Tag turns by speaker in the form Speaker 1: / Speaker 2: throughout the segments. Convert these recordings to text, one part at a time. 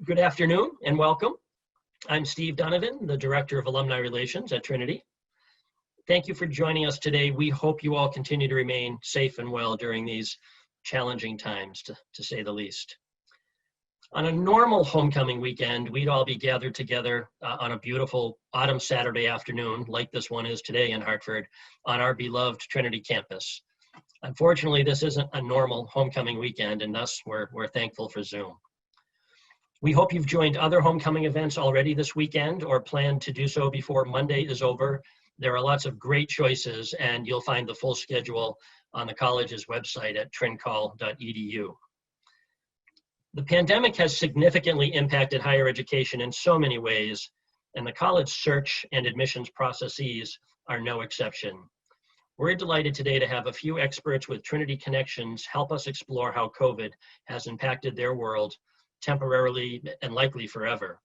Speaker 1: Good afternoon and welcome. I'm Steve Donovan, the Director of Alumni Relations at Trinity. Thank you for joining us today. We hope you all continue to remain safe and well during these challenging times, to say the least. On a normal homecoming weekend, we'd all be gathered together on a beautiful autumn Saturday afternoon, like this one is today in Hartford, on our beloved Trinity campus. Unfortunately, this isn't a normal homecoming weekend, and thus we're thankful for Zoom. We hope you've joined other homecoming events already this weekend or plan to do so before Monday is over. There are lots of great choices, and you'll find the full schedule on the college's website at trincol.edu. The pandemic has significantly impacted higher education in so many ways, and the college search and admissions processes are no exception. We're delighted today to have a few experts with Trinity connections help us explore how COVID has impacted their world temporarily and likely forever.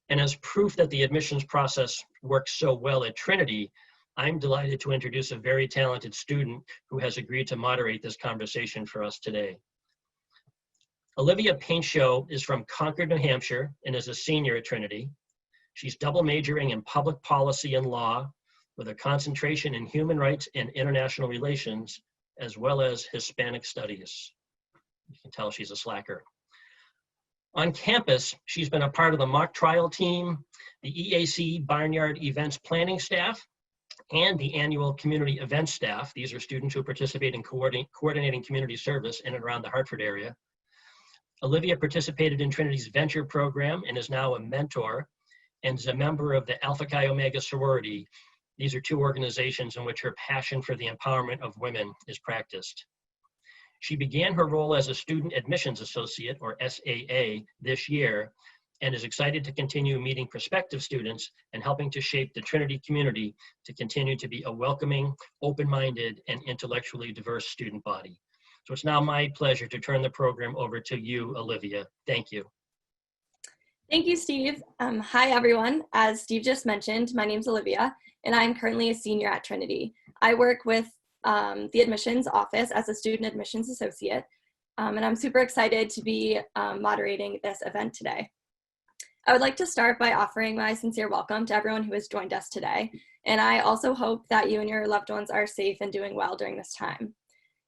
Speaker 1: And as proof that the admissions process works so well at Trinity, I'm delighted to introduce a very talented student who has agreed to moderate this conversation for us today. Olivia Painchaud is from Concord, New Hampshire, and is a senior at Trinity. She's double majoring in public policy and law with a concentration in human rights and international relations, as well as Hispanic studies. You can tell she's a slacker. On campus, she's been a part of the mock trial team, the EAC Barnyard Events Planning staff, and the annual community events staff. These are students who participate in coordinating community service in and around the Hartford area. Olivia participated in Trinity's venture program and is now a mentor and is a member of the Alpha Chi Omega sorority. These are two organizations in which her passion for the empowerment of women is practiced. She began her role as a student admissions associate, or SAA, this year, and is excited to continue meeting prospective students and helping to shape the Trinity community to continue to be a welcoming, open-minded, and intellectually diverse student body. So it's now my pleasure to turn the program over to you, Olivia. Thank you.
Speaker 2: Thank you, Steve. Hi, everyone. As Steve just mentioned, my name's Olivia, and I'm currently a senior at Trinity. I work with the admissions office as a student admissions associate, and I'm super excited to be moderating this event today. I would like to start by offering my sincere welcome to everyone who has joined us today, and I also hope that you and your loved ones are safe and doing well during this time.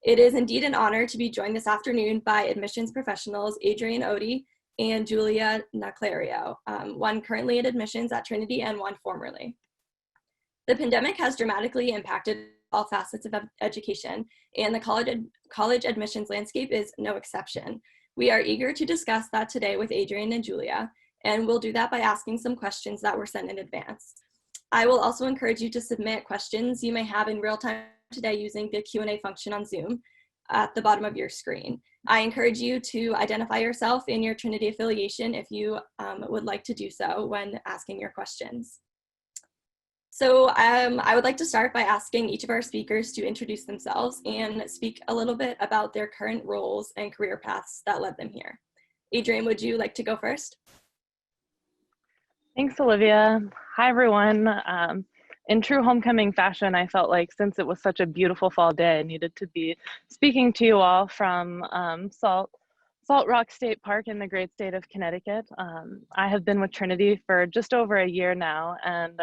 Speaker 2: It is indeed an honor to be joined this afternoon by admissions professionals Adrienne Oddi and Julia Naclerio, one currently in admissions at Trinity and one formerly. The pandemic has dramatically impacted all facets of education, and the college admissions landscape is no exception. We are eager to discuss that today with Adrienne and Julia, and we'll do that by asking some questions that were sent in advance. I will also encourage you to submit questions you may have in real time today using the Q&A function on Zoom at the bottom of your screen. I encourage you to identify yourself and your Trinity affiliation if you would like to do so when asking your questions. So I would like to start by asking each of our speakers to introduce themselves and speak a little bit about their current roles and career paths that led them here. Adrienne, would you like to go first?
Speaker 3: Thanks, Olivia. Hi, everyone. In true homecoming fashion, I felt like since it was such a beautiful fall day, I needed to be speaking to you all from Salt Rock State Park in the great state of Connecticut. I have been with Trinity for just over a year now, and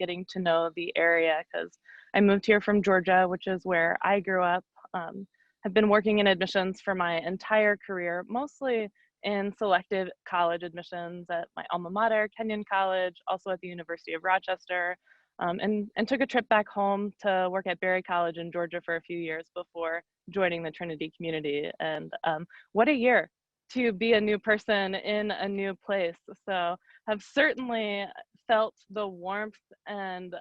Speaker 3: getting to know the area because I moved here from Georgia, which is where I grew up. Have been working in admissions for my entire career, mostly in selective college admissions at my alma mater, Kenyon College, also at the University of Rochester, and took a trip back home to work at Berry College in Georgia for a few years before joining the Trinity community. And what a year to be a new person in a new place. So have certainly felt the warmth and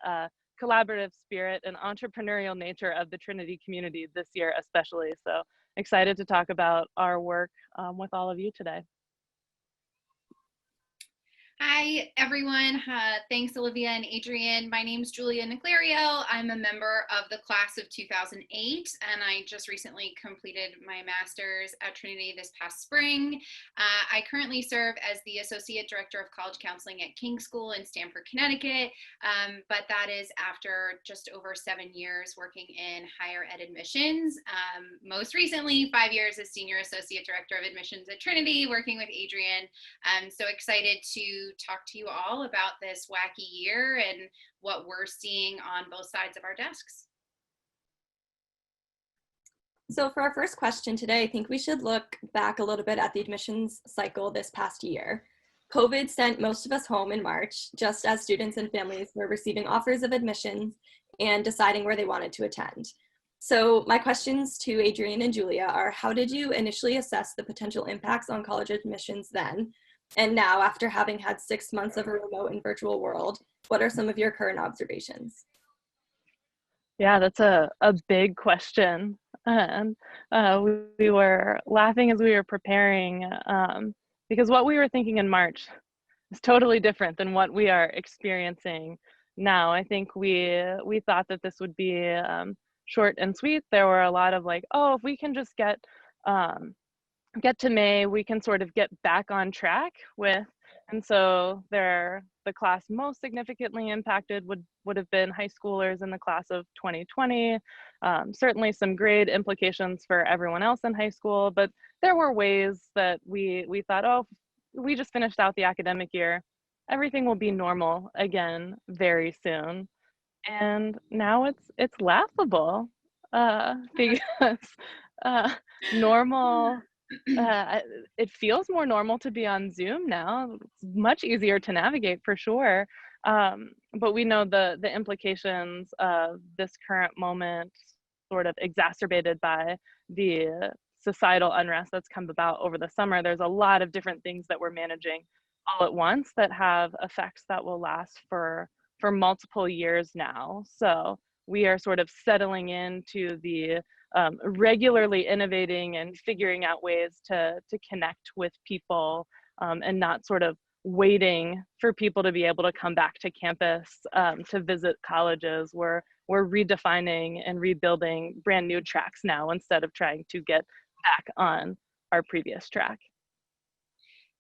Speaker 3: collaborative spirit and entrepreneurial nature of the Trinity community this year especially. So excited to talk about our work with all of you today.
Speaker 4: Hi, everyone. Thanks, Olivia and Adrienne. My name's Julia Naclerio. I'm a member of the class of 2008, and I just recently completed my master's at Trinity this past spring. I currently serve as the Associate Director of College Counseling at King School in Stamford, Connecticut, but that is after just over 7 years working in higher ed admissions. Most recently, 5 years as Senior Associate Director of Admissions at Trinity, working with Adrienne. I'm so excited to talk to you all about this wacky year and what we're seeing on both sides of our desks.
Speaker 2: So for our first question today, I think we should look back a little bit at the admissions cycle this past year. COVID sent most of us home in March, just as students and families were receiving offers of admissions and deciding where they wanted to attend. So my questions to Adrienne and Julia are, how did you initially assess the potential impacts on college admissions then? And now, after having had 6 months of a remote and virtual world, what are some of your current observations?
Speaker 3: Yeah, that's a big question. And we were laughing as we were preparing because what we were thinking in March is totally different than what we are experiencing now. I think we thought that this would be short and sweet. There were a lot of like, oh, if we can just get to May, we can sort of get back on track with, and so the class most significantly impacted would have been high schoolers in the class of 2020. Certainly some grade implications for everyone else in high school, but there were ways that we thought, oh, we just finished out the academic year, everything will be normal again very soon. And now it's laughable because normal. It feels more normal to be on Zoom now. It's much easier to navigate for sure. But we know the implications of this current moment, sort of exacerbated by the societal unrest that's come about over the summer. There's a lot of different things that we're managing all at once that have effects that will last for multiple years now. So we are sort of settling into the regularly innovating and figuring out ways to connect with people and not sort of waiting for people to be able to come back to campus to visit colleges. We're redefining and rebuilding brand new tracks now instead of trying to get back on our previous track.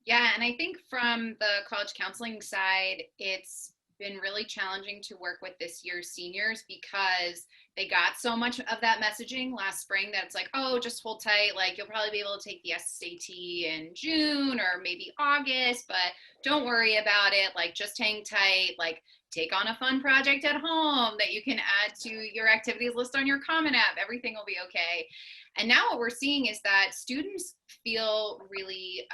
Speaker 4: Yeah, and I think from the college counseling side, it's been really challenging to work with this year's seniors because they got so much of that messaging last spring that it's like, oh, just hold tight. Like, you'll probably be able to take the SAT in June or maybe August, but don't worry about it. Like, just hang tight. Like, take on a fun project at home that you can add to your activities list on your Common App. Everything will be okay. And now what we're seeing is that students feel really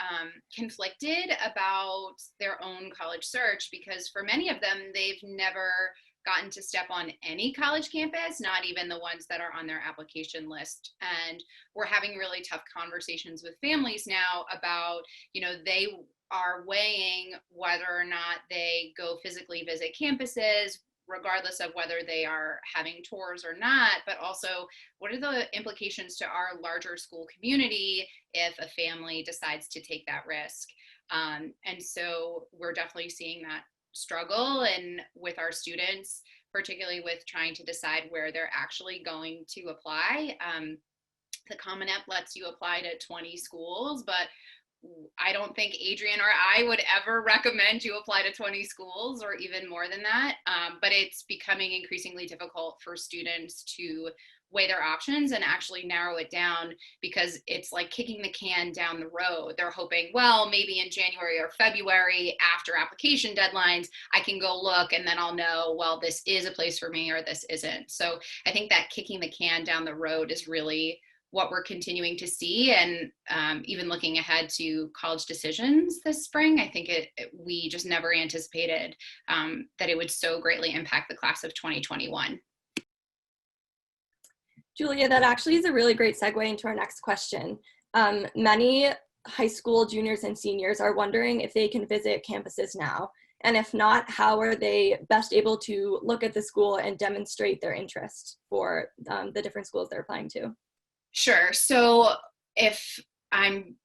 Speaker 4: conflicted about their own college search because for many of them, they've never gotten to step on any college campus, not even the ones that are on their application list. And we're having really tough conversations with families now about, they are weighing whether or not they go physically visit campuses, regardless of whether they are having tours or not, but also what are the implications to our larger school community if a family decides to take that risk. And so we're definitely seeing that struggle and with our students, particularly with trying to decide where they're actually going to apply. The Common App lets you apply to 20 schools, but I don't think Adrienne or I would ever recommend you apply to 20 schools or even more than that. But it's becoming increasingly difficult for students to weigh their options and actually narrow it down because it's like kicking the can down the road. They're hoping, well, maybe in January or February after application deadlines, I can go look and then I'll know, well, this is a place for me or this isn't. So I think that kicking the can down the road is really what we're continuing to see. And even looking ahead to college decisions this spring, I think we just never anticipated that it would so greatly impact the class of 2021.
Speaker 2: Julia, that actually is a really great segue into our next question. Many high school juniors and seniors are wondering if they can visit campuses now. And if not, how are they best able to look at the school and demonstrate their interest for the different schools they're applying to?
Speaker 4: Sure. So if I'm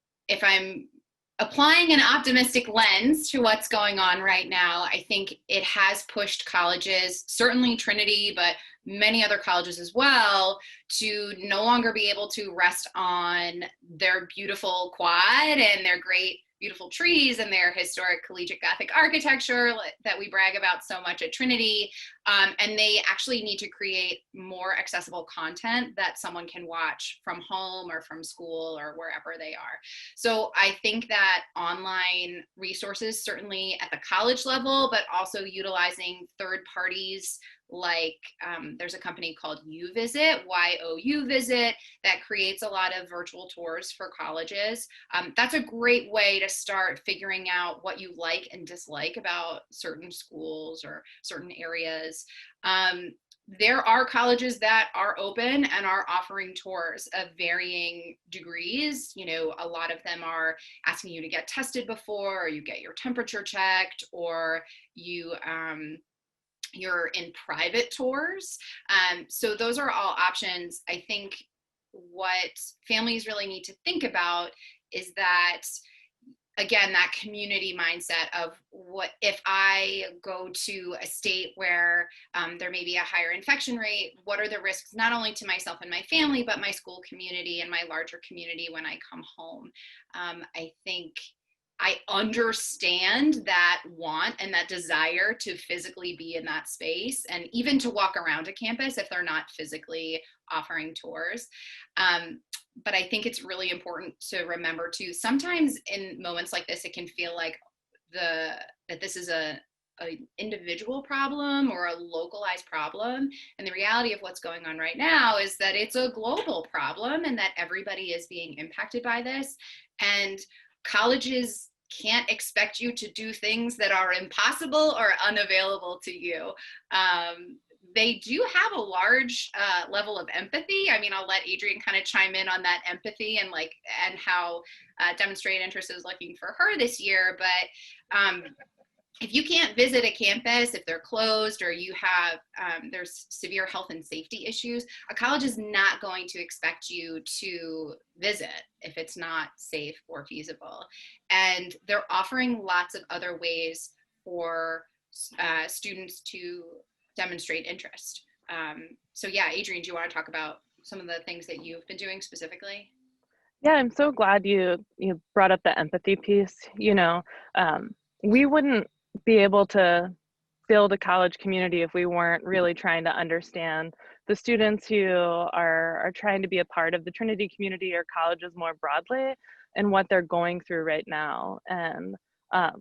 Speaker 4: applying an optimistic lens to what's going on right now, I think it has pushed colleges, certainly Trinity, but many other colleges as well, to no longer be able to rest on their beautiful quad and their great beautiful trees and their historic collegiate Gothic architecture that we brag about so much at Trinity. And they actually need to create more accessible content that someone can watch from home or from school or wherever they are. So I think that online resources, certainly at the college level, but also utilizing third parties like there's a company called U.Visit, Y-O-U Visit, that creates a lot of virtual tours for colleges. That's a great way to start figuring out what you like and dislike about certain schools or certain areas. There are colleges that are open and are offering tours of varying degrees. You know, a lot of them are asking you to get tested before, or you get your temperature checked, or you're in private tours. So those are all options. I think what families really need to think about is that, again, that community mindset of what if I go to a state where there may be a higher infection rate, what are the risks not only to myself and my family, but my school community and my larger community when I come home. I think I understand that want and that desire to physically be in that space and even to walk around a campus if they're not physically offering tours. But I think it's really important to remember too, sometimes in moments like this, it can feel like that this is an individual problem or a localized problem. And the reality of what's going on right now is that it's a global problem and that everybody is being impacted by this. And colleges can't expect you to do things that are impossible or unavailable to you. They do have a large level of empathy. I mean, I'll let Adrienne kind of chime in on that empathy and how Demonstrate Interest is looking for her this year. But if you can't visit a campus, if they're closed or you have, there's severe health and safety issues, a college is not going to expect you to visit if it's not safe or feasible. And they're offering lots of other ways for students to demonstrate interest. So yeah, Adrienne, do you want to talk about some of the things that you've been doing specifically?
Speaker 3: Yeah, I'm so glad you brought up the empathy piece. You know, we wouldn't be able to build a college community if we weren't really trying to understand the students who are trying to be a part of the Trinity community or colleges more broadly and what they're going through right now. And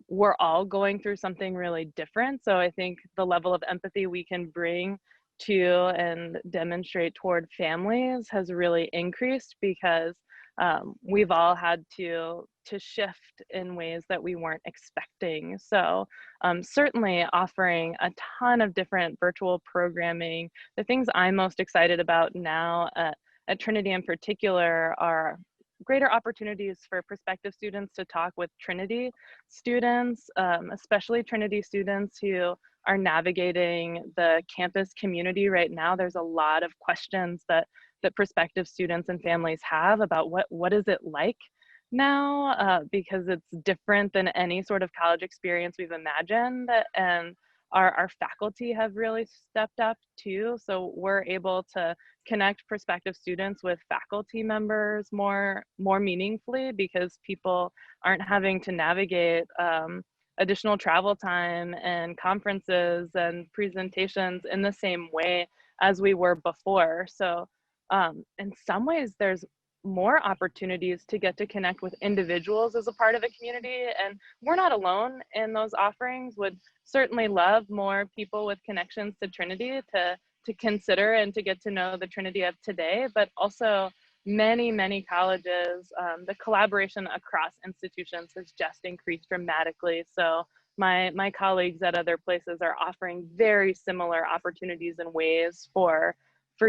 Speaker 3: we're all going through something really different. So I think the level of empathy we can bring to and demonstrate toward families has really increased because we've all had to shift in ways that we weren't expecting. So certainly offering a ton of different virtual programming. The things I'm most excited about now at Trinity in particular are greater opportunities for prospective students to talk with Trinity students, especially Trinity students who are navigating the campus community right now. There's a lot of questions that prospective students and families have about what is it like now, because it's different than any sort of college experience we've imagined. And our faculty have really stepped up too. So we're able to connect prospective students with faculty members more meaningfully because people aren't having to navigate additional travel time and conferences and presentations in the same way as we were before. So in some ways, there's more opportunities to get to connect with individuals as a part of a community. And we're not alone in those offerings. Would certainly love more people with connections to Trinity to consider and to get to know the Trinity of today, but also many colleges. The collaboration across institutions has just increased dramatically. So my colleagues at other places are offering very similar opportunities and ways for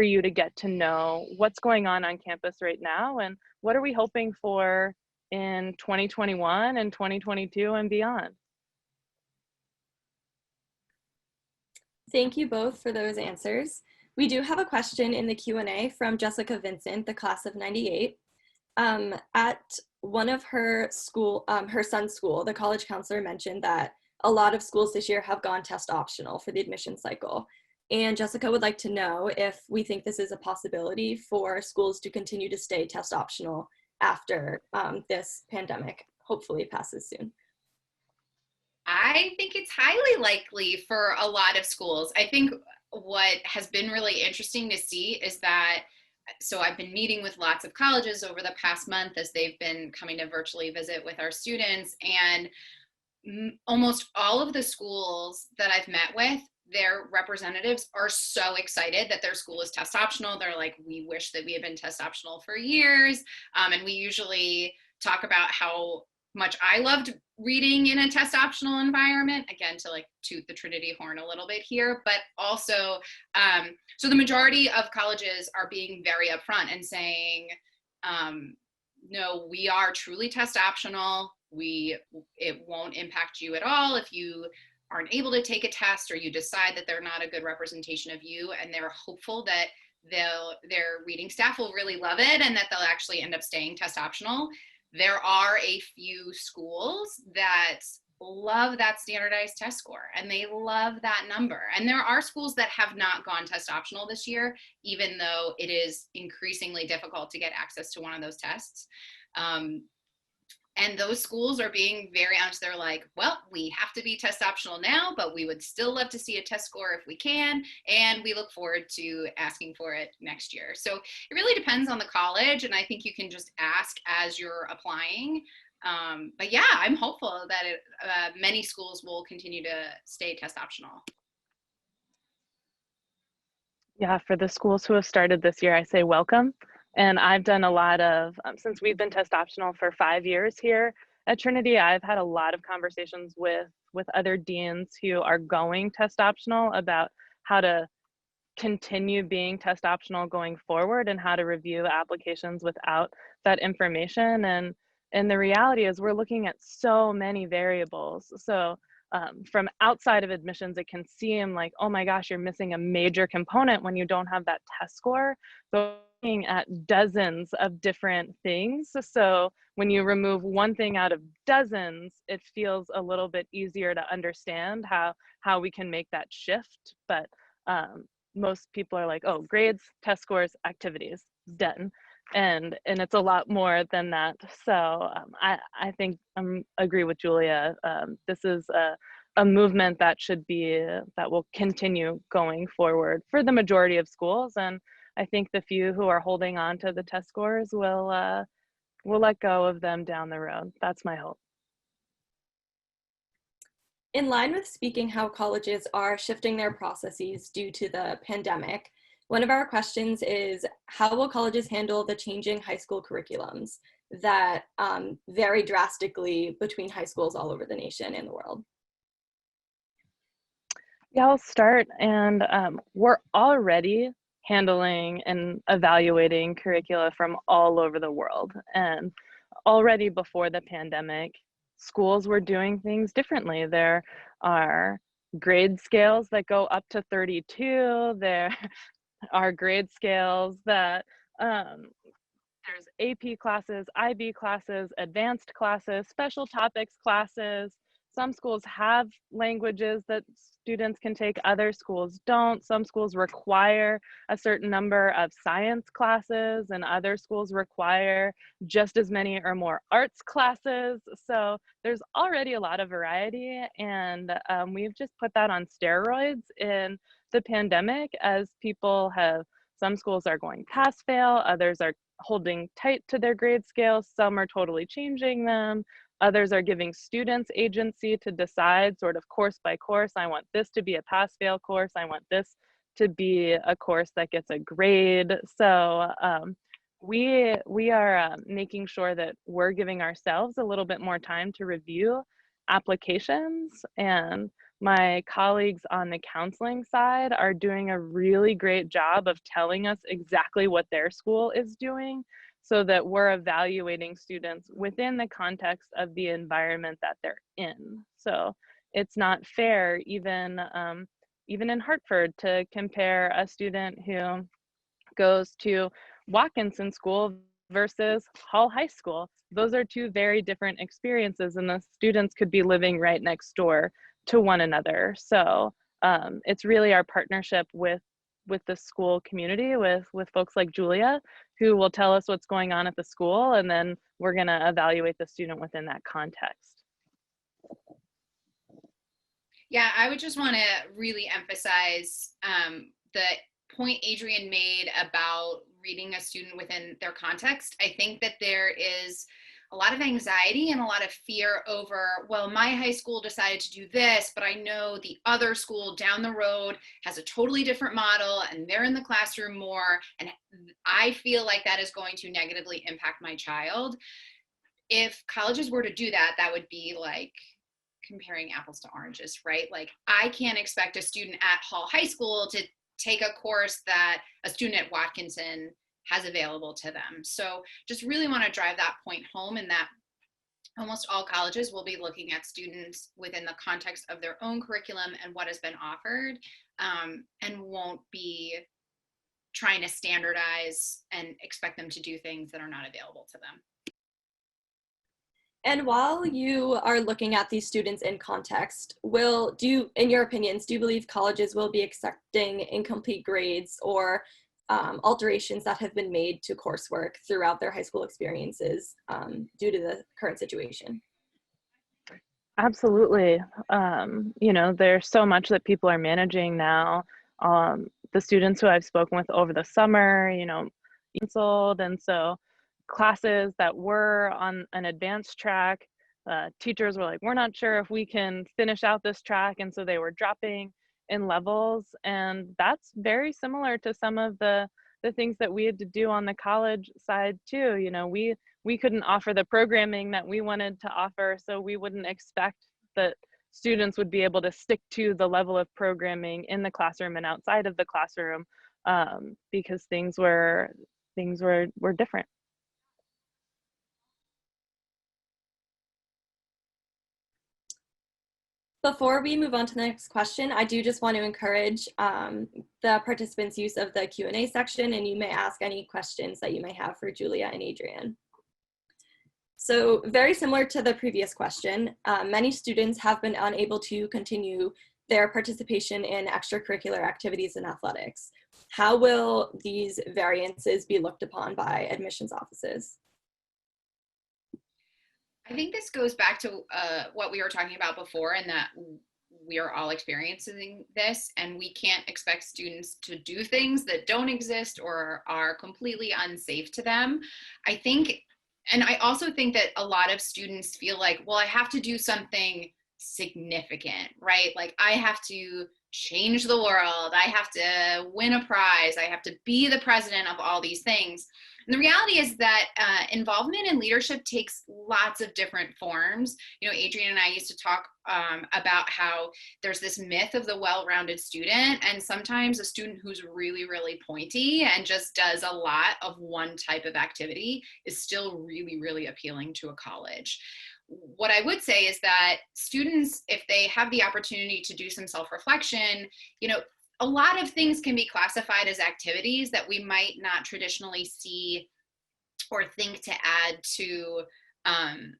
Speaker 3: you to get to know what's going on campus right now and what are we hoping for in 2021 and 2022 and beyond.
Speaker 2: Thank you both for those answers. We do have a question in the Q&A from Jessica Vincent, the class of '98. At one of her son's school, the college counselor mentioned that a lot of schools this year have gone test optional for the admission cycle. And Jessica would like to know if we think this is a possibility for schools to continue to stay test optional after this pandemic hopefully passes soon.
Speaker 4: I think it's highly likely for a lot of schools. I think what has been really interesting to see is that, so I've been meeting with lots of colleges over the past month as they've been coming to virtually visit with our students, and almost all of the schools that I've met with, their representatives are so excited that their school is test optional. They're like, we wish that we had been test optional for years. And we usually talk about how much I loved reading in a test optional environment, again, to like toot the Trinity horn a little bit here, but also, so the majority of colleges are being very upfront and saying, no, we are truly test optional. It won't impact you at all if you aren't able to take a test or you decide that they're not a good representation of you, and they're hopeful that their reading staff will really love it and that they'll actually end up staying test optional. There are a few schools that love that standardized test score and they love that number. And there are schools that have not gone test optional this year, even though it is increasingly difficult to get access to one of those tests. And those schools are being very honest. They're like, well, we have to be test optional now, but we would still love to see a test score if we can. And we look forward to asking for it next year. So it really depends on the college. And I think you can just ask as you're applying. But yeah, I'm hopeful that many schools will continue to stay test optional.
Speaker 3: Yeah, for the schools who have started this year, I say welcome. And I've done a lot of, since we've been test optional for 5 years here at Trinity, I've had a lot of conversations with other deans who are going test optional about how to continue being test optional going forward and how to review applications without that information. And the reality is we're looking at so many variables. So from outside of admissions, it can seem like, oh my gosh, you're missing a major component when you don't have that test score. So looking at dozens of different things. So when you remove one thing out of dozens, it feels a little bit easier to understand how we can make that shift. But most people are like, oh, grades, test scores, activities, done. And it's a lot more than that. So I think I agree with Julia. This is a movement that will continue going forward for the majority of schools. And I think the few who are holding on to the test scores will let go of them down the road. That's my hope.
Speaker 2: In line with speaking how colleges are shifting their processes due to the pandemic, one of our questions is, how will colleges handle the changing high school curriculums that vary drastically between high schools all over the nation and the world?
Speaker 3: Yeah, I'll start. And we're already handling and evaluating curricula from all over the world. And already before the pandemic, schools were doing things differently. There are grade scales that go up to 32. There are grade scales that there's AP classes, IB classes, advanced classes, special topics classes. Some schools have languages that students can take, other schools don't. Some schools require a certain number of science classes, and other schools require just as many or more arts classes. So there's already a lot of variety, and we've just put that on steroids in the pandemic as some schools are going pass-fail, others are holding tight to their grade scales, some are totally changing them. Others are giving students agency to decide sort of course by course. I want this to be a pass-fail course. I want this to be a course that gets a grade. So we are making sure that we're giving ourselves a little bit more time to review applications. And my colleagues on the counseling side are doing a really great job of telling us exactly what their school is doing, so that we're evaluating students within the context of the environment that they're in. So it's not fair, even in Hartford, to compare a student who goes to Watkinson School versus Hall High School. Those are two very different experiences, and the students could be living right next door to one another. So it's really our partnership with the school community, with folks like Julia, who will tell us what's going on at the school, and then we're going to evaluate the student within that context.
Speaker 4: Yeah, I would just want to really emphasize the point Adrienne made about reading a student within their context. I think that there is a lot of anxiety and a lot of fear over, well, my high school decided to do this, but I know the other school down the road has a totally different model and they're in the classroom more, and I feel like that is going to negatively impact my child. If colleges were to do that, that would be like comparing apples to oranges, right? Like, I can't expect a student at Hall High School to take a course that a student at Watkinson has available to them. So just really want to drive that point home, in that almost all colleges will be looking at students within the context of their own curriculum and what has been offered, and won't be trying to standardize and expect them to do things that are not available to them.
Speaker 2: And while you are looking at these students in context, in your opinions, do you believe colleges will be accepting incomplete grades or alterations that have been made to coursework throughout their high school experiences due to the current situation?
Speaker 3: Absolutely. There's so much that people are managing now. The students who I've spoken with over the summer, canceled, and so classes that were on an advanced track, teachers were like, we're not sure if we can finish out this track, and so they were dropping in levels. And that's very similar to some of the things that we had to do on the college side too. We couldn't offer the programming that we wanted to offer, so we wouldn't expect that students would be able to stick to the level of programming in the classroom and outside of the classroom, because things were different.
Speaker 2: Before we move on to the next question, I do just want to encourage the participants' use of the Q&A section, and you may ask any questions that you may have for Julia and Adrienne. So very similar to the previous question, many students have been unable to continue their participation in extracurricular activities and athletics. How will these variances be looked upon by admissions offices?
Speaker 4: I think this goes back to what we were talking about before, and that we are all experiencing this, and we can't expect students to do things that don't exist or are completely unsafe to them. I also think that a lot of students feel like, well, I have to do something significant, right? Like, I have to change the world. I have to win a prize. I have to be the president of all these things. And the reality is that involvement in leadership takes lots of different forms. Adrienne and I used to talk about how there's this myth of the well-rounded student, and sometimes a student who's really, really pointy and just does a lot of one type of activity is still really, really appealing to a college. What I would say is that students, if they have the opportunity to do some self-reflection, a lot of things can be classified as activities that we might not traditionally see or think to add to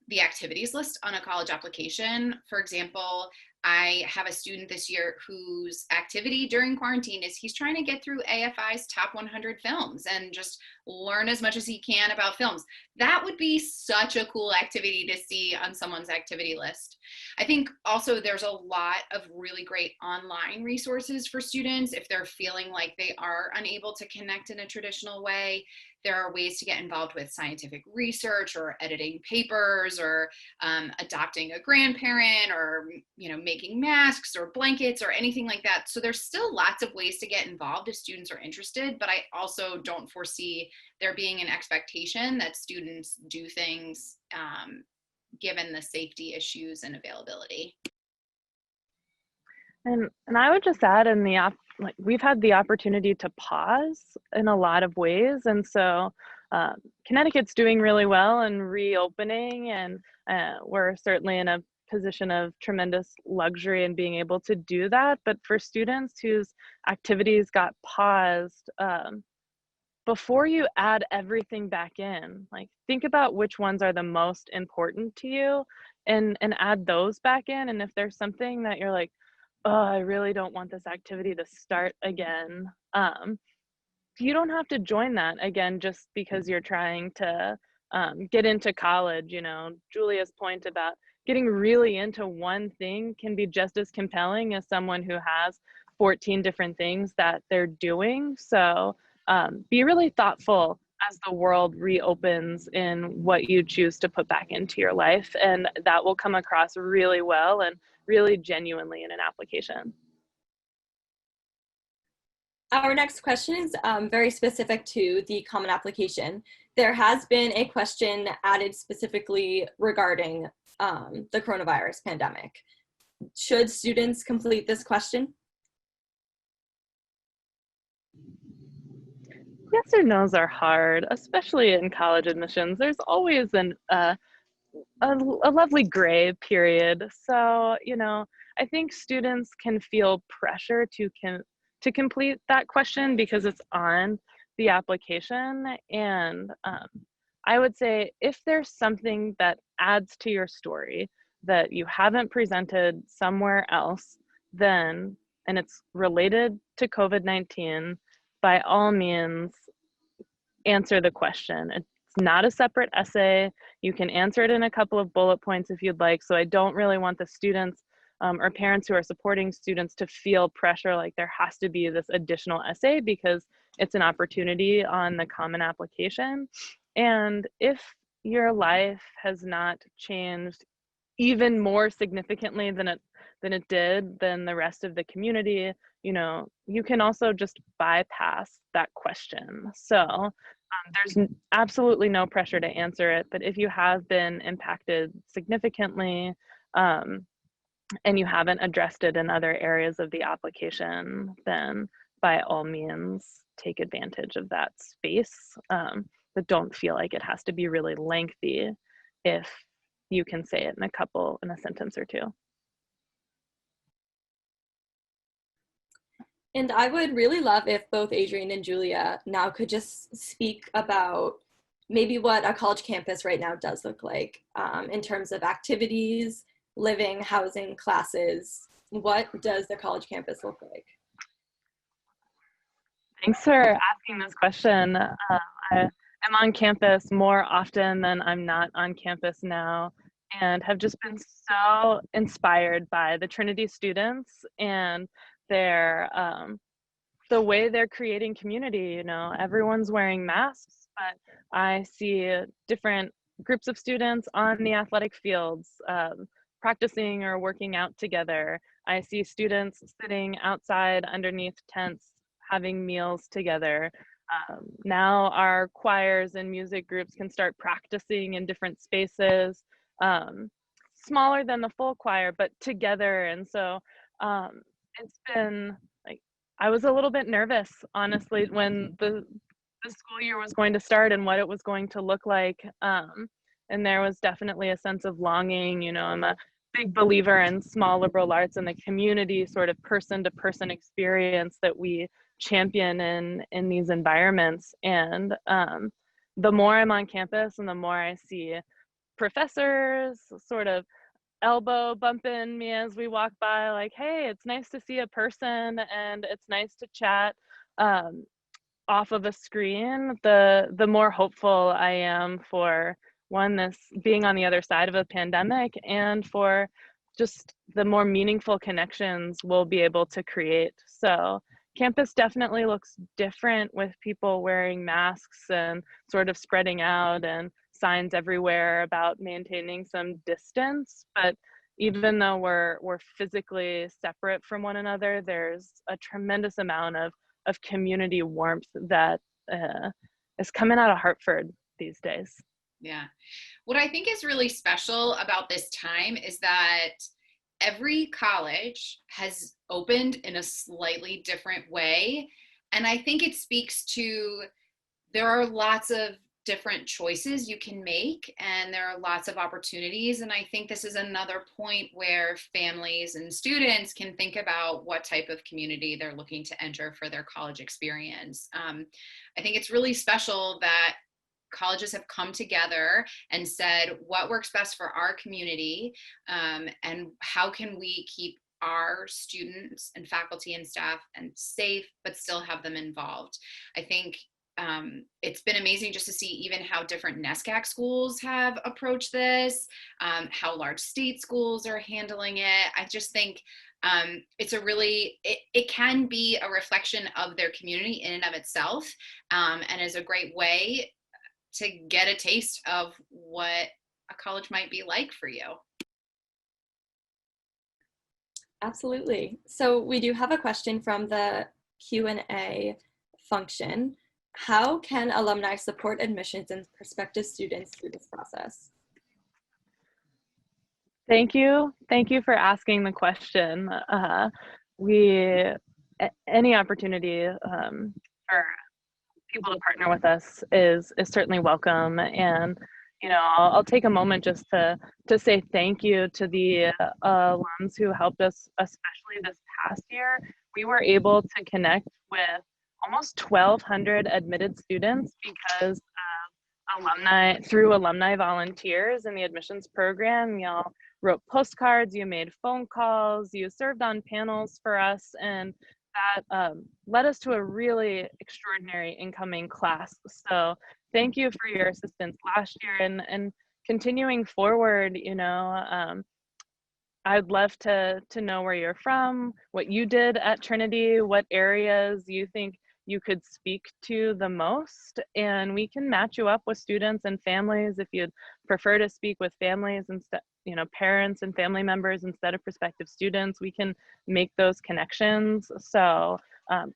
Speaker 4: the activities list on a college application. For example, I have a student this year whose activity during quarantine is he's trying to get through AFI's top 100 films and just learn as much as he can about films. That would be such a cool activity to see on someone's activity list. I think also there's a lot of really great online resources for students if they're feeling like they are unable to connect in a traditional way. There are ways to get involved with scientific research or editing papers or adopting a grandparent or making masks or blankets or anything like that. So there's still lots of ways to get involved if students are interested, but I also don't foresee there being an expectation that students do things given the safety issues and availability.
Speaker 3: And I would just add, we've had the opportunity to pause in a lot of ways, and so Connecticut's doing really well in reopening, and we're certainly in a position of tremendous luxury in being able to do that. But for students whose activities got paused, before you add everything back in, like think about which ones are the most important to you and add those back in. And if there's something that you're like, oh, I really don't want this activity to start again, you don't have to join that again just because you're trying to get into college. You know, Julia's point about getting really into one thing can be just as compelling as someone who has 14 different things that they're doing. So be really thoughtful as the world reopens in what you choose to put back into your life, and that will come across really well and really genuinely in an application.
Speaker 2: Our next question is very specific to the Common Application. There has been a question added specifically regarding the coronavirus pandemic. Should students complete this question?
Speaker 3: Yes or no's are hard, especially in college admissions. There's always a lovely gray period. So, you know, I think students can feel pressure to complete that question because it's on the application. And I would say if there's something that adds to your story that you haven't presented somewhere else, then, and it's related to COVID-19, by all means, answer the question. It's not a separate essay. You can answer it in a couple of bullet points if you'd like. So I don't really want the students or parents who are supporting students to feel pressure like there has to be this additional essay, because it's an opportunity on the Common Application. And if your life has not changed even more significantly than it did than the rest of the community, you know, you can also just bypass that question. So there's absolutely no pressure to answer it, but if you have been impacted significantly and you haven't addressed it in other areas of the application, then by all means take advantage of that space, but don't feel like it has to be really lengthy if you can say it in a sentence or two.
Speaker 2: And I would really love if both Adrienne and Julia now could just speak about maybe what a college campus right now does look like in terms of activities, living, housing, classes. What does the college campus look like?
Speaker 3: Thanks for asking this question. I'm on campus more often than I'm not on campus now, and have just been so inspired by the Trinity students and their the way they're creating community. You know, everyone's wearing masks, but I see different groups of students on the athletic fields practicing or working out together. I see students sitting outside underneath tents having meals together. Now our choirs and music groups can start practicing in different spaces, smaller than the full choir, but together. And so it's been like, I was a little bit nervous, honestly, when the school year was going to start and what it was going to look like. And there was definitely a sense of longing. You know, I'm a big believer in small liberal arts and the community sort of person-to-person experience that we champion in these environments. And the more I'm on campus and the more I see professors sort of elbow bumping me as we walk by, like, hey, it's nice to see a person and it's nice to chat off of a screen, the more hopeful I am for this being on the other side of a pandemic, and for just the more meaningful connections we'll be able to create. So campus definitely looks different with people wearing masks and sort of spreading out, and signs everywhere about maintaining some distance. But even though we're physically separate from one another, there's a tremendous amount of community warmth that is coming out of Hartford these days.
Speaker 4: Yeah. What I think is really special about this time is that every college has opened in a slightly different way. And I think it speaks to, there are lots of different choices you can make, and there are lots of opportunities. And I think this is another point where families and students can think about what type of community they're looking to enter for their college experience. I think it's really special that colleges have come together and said what works best for our community, and how can we keep our students and faculty and staff and safe but still have them involved. I think it's been amazing just to see even how different NESCAC schools have approached this, how large state schools are handling it. I just think it's a really, it can be a reflection of their community in and of itself, and is a great way to get a taste of what a college might be like for you.
Speaker 2: Absolutely. So we do have a question from the Q&A function. How can alumni support admissions and prospective students through this process?
Speaker 3: Thank you. Thank you for asking the question. Any opportunity for people to partner with us is certainly welcome. And I'll take a moment just to say thank you to the alums who helped us, especially this past year. We were able to connect with almost 1,200 admitted students because of alumni volunteers in the admissions program. Y'all wrote postcards, you made phone calls, you served on panels for us, and that led us to a really extraordinary incoming class. So thank you for your assistance last year, and continuing forward. I'd love to know where you're from, what you did at Trinity, what areas you think you could speak to the most, and we can match you up with students and families. If you'd prefer to speak with families instead, parents and family members instead of prospective students, we can make those connections. So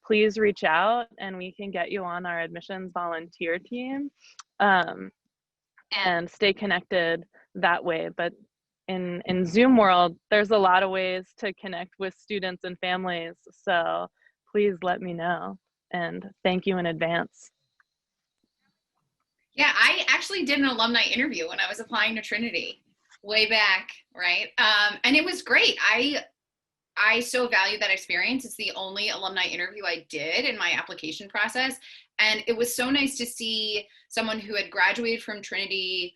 Speaker 3: please reach out and we can get you on our admissions volunteer team, and stay connected that way. But in Zoom world, there's a lot of ways to connect with students and families. So please let me know. And thank you in advance.
Speaker 4: Yeah, I actually did an alumni interview when I was applying to Trinity way back, right? And it was great. I so value that experience. It's the only alumni interview I did in my application process. And it was so nice to see someone who had graduated from Trinity